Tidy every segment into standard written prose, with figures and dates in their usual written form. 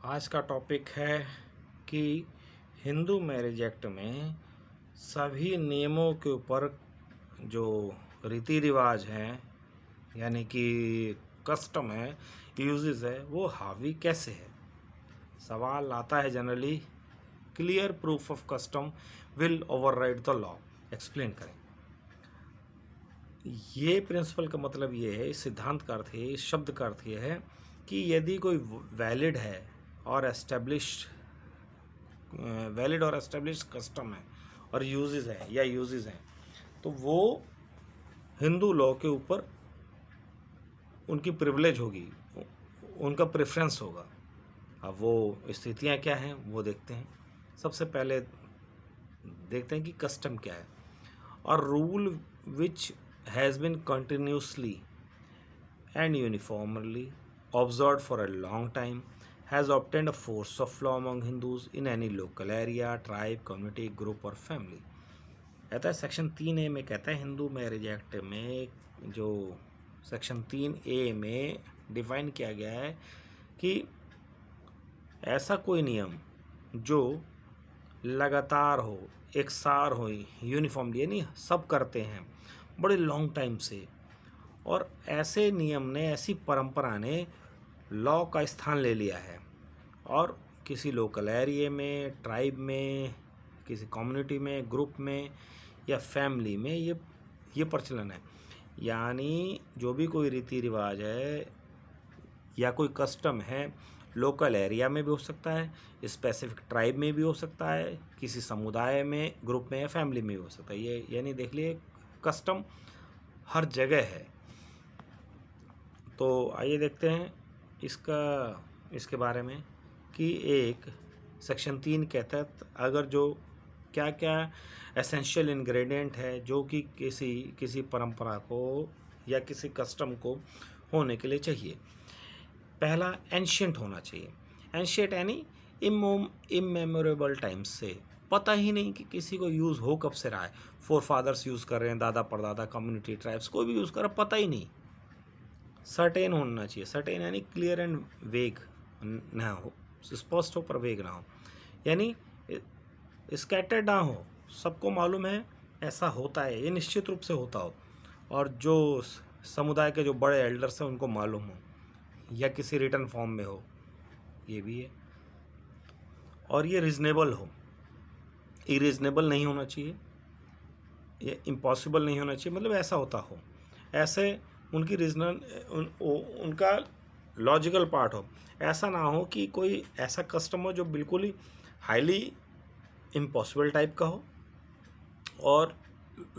आज का टॉपिक है कि हिंदू मैरिज एक्ट में सभी नियमों के ऊपर जो रीति रिवाज हैं यानी कि कस्टम है, यूजेस है, वो हावी कैसे है। सवाल आता है generally, clear proof of custom will override the law. Explain करें। ये प्रिंसिपल का मतलब ये है, इस सिद्धांत का अर्थ है, इस शब्द का अर्थ ये है कि यदि कोई वैलिड है और एस्टेब्लिश्ड कस्टम है और यूजेस हैं तो वो हिंदू लॉ के ऊपर उनकी प्रिविलेज होगी, उनका प्रेफरेंस होगा। अब वो स्थितियाँ क्या हैं वो देखते हैं। सबसे पहले देखते हैं कि कस्टम क्या है। और rule which has been continuously and uniformly observed for a long time has obtained a force of law among Hindus in any local area, tribe, community, group और family। कहता है सेक्शन 3A में, कहता है Hindu marriage act में जो section 3A में define किया गया है कि ऐसा कोई नियम जो लगातार हो, एकसार हो, यूनिफॉर्मली, यानी सब करते हैं बड़े लॉन्ग टाइम से, और ऐसे नियम ने, ऐसी परंपरा ने लॉ का स्थान ले लिया है और किसी लोकल एरिया में, ट्राइब में, किसी कम्युनिटी में, ग्रुप में या फैमिली में ये प्रचलन है। यानी जो भी कोई रीति रिवाज है या कोई कस्टम है, लोकल एरिया में भी हो सकता है, स्पेसिफिक ट्राइब में भी हो सकता है, किसी समुदाय में, ग्रुप में या फैमिली में भी हो सकता है। ये यानी देख लिए, कस्टम हर जगह है। तो आइए देखते हैं इसके बारे में कि एक सेक्शन 3 के तहत अगर जो क्या क्या एसेंशियल इंग्रेडिएंट है जो कि किसी परंपरा को या किसी कस्टम को होने के लिए चाहिए। पहला, एंशिएंट होना चाहिए। एंशिएंट यानी इमेमोरेबल टाइम्स से, पता ही नहीं कि किसी को यूज़ हो कब से रहा है। फोर फादर्स यूज़ कर रहे हैं, दादा परदादा, कम्युनिटी, ट्राइब्स, कोई भी यूज़ कर रहा, पता ही नहीं। सर्टेन होना चाहिए। सर्टेन यानी क्लियर एंड वेग ना हो, स्पष्ट हो पर वेग ना हो, यानी स्कैटर्ड ना हो, सबको मालूम है ऐसा होता है, ये निश्चित रूप से होता हो, और जो समुदाय के जो बड़े एल्डर्स हैं उनको मालूम हो, या किसी रिटर्न फॉर्म में हो, ये भी है। और ये रीजनेबल हो, इरीजनेबल नहीं होना चाहिए, ये इम्पॉसिबल नहीं होना चाहिए, मतलब ऐसा होता हो, ऐसे उनकी उनका लॉजिकल पार्ट हो। ऐसा ना हो कि कोई ऐसा कस्टम हो जो बिल्कुल ही हाईली इम्पॉसिबल टाइप का हो और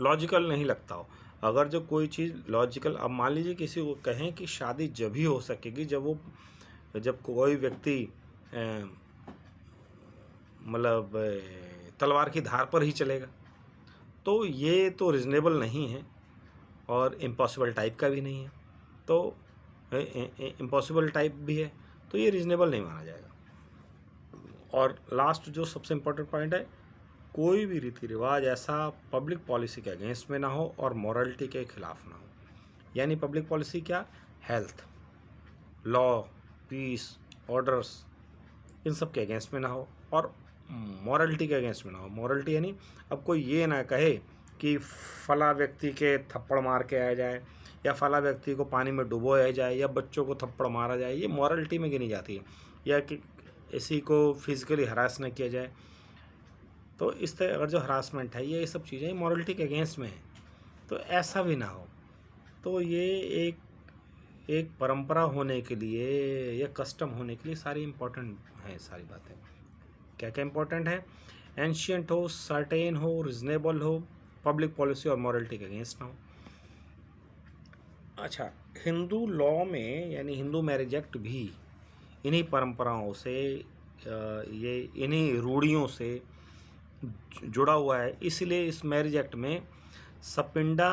लॉजिकल नहीं लगता हो। अगर जो कोई चीज़ लॉजिकल, अब मान लीजिए किसी को कहें कि शादी जब ही हो सकेगी जब कोई व्यक्ति मतलब तलवार की धार पर ही चलेगा, तो ये तो रीजनेबल नहीं है और इम्पॉसिबल टाइप का भी नहीं है। तो इम्पॉसिबल टाइप भी है तो ये रीजनेबल नहीं माना जाएगा। और लास्ट जो सबसे इम्पोर्टेंट पॉइंट है, कोई भी रीति रिवाज ऐसा पब्लिक पॉलिसी के अगेंस्ट में ना हो और मॉरलिटी के खिलाफ ना हो। यानी पब्लिक पॉलिसी क्या? हेल्थ, लॉ, पीस, ऑर्डर्स, इन सब के अगेंस्ट में ना हो और मॉरलिटी के अगेंस्ट में ना हो। मॉरलिटी यानी अब कोई ये ना कहे कि फला व्यक्ति के थप्पड़ मार के आया जाए, या फला व्यक्ति को पानी में डुबोया जाए, या बच्चों को थप्पड़ मारा जाए, ये मॉरलिटी में गिनी जाती है। या कि इसी को फिजिकली हरास न किया जाए। तो इस तरह अगर जो हरासमेंट है, ये सब चीज़ें मॉरलिटी के अगेंस्ट में है, तो ऐसा भी ना हो। तो ये एक परंपरा होने के लिए या कस्टम होने के लिए सारी इम्पोर्टेंट हैं सारी बातें। क्या क्या इम्पोर्टेंट है? एंशिएंट हो, सर्टेन हो, रिजनेबल हो, पब्लिक पॉलिसी और मॉरलिटी के अगेंस्ट ना हो। अच्छा, हिंदू लॉ में यानी हिंदू मैरिज एक्ट भी इन्हीं परंपराओं से, ये इन्हीं रूढ़ियों से जुड़ा हुआ है। इसलिए इस मैरिज एक्ट में सपिंडा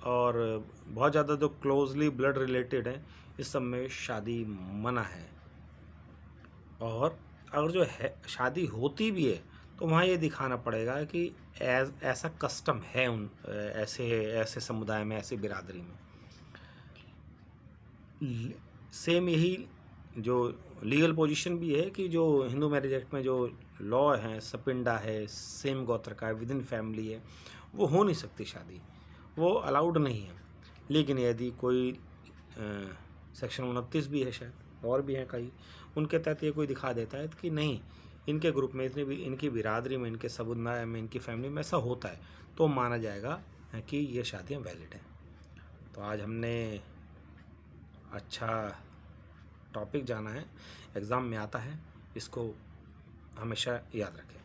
और बहुत ज़्यादा जो क्लोजली ब्लड रिलेटेड है, इस सब में शादी मना है। और अगर जो है शादी होती भी है तो वहाँ ये दिखाना पड़ेगा कि ऐसा कस्टम है ऐसे समुदाय में, ऐसी बिरादरी में। सेम यही जो लीगल पोजीशन भी है कि जो हिंदू मैरिज एक्ट में जो लॉ है, सपिंडा है, सेम गोत्र का है, विद इन फैमिली है, वो हो नहीं सकती शादी, वो अलाउड नहीं है। लेकिन यदि कोई सेक्शन 29 भी है शायद, और भी हैं कई, उनके तहत ये कोई दिखा देता है कि नहीं, इनके ग्रुप में, इतने भी इनकी बिरादरी में, इनके समुदाय में, इनकी फैमिली में ऐसा होता है, तो माना जाएगा कि ये शादियाँ वैलिड हैं। तो आज हमने अच्छा टॉपिक जाना है, एग्ज़ाम में आता है, इसको हमेशा याद रखें।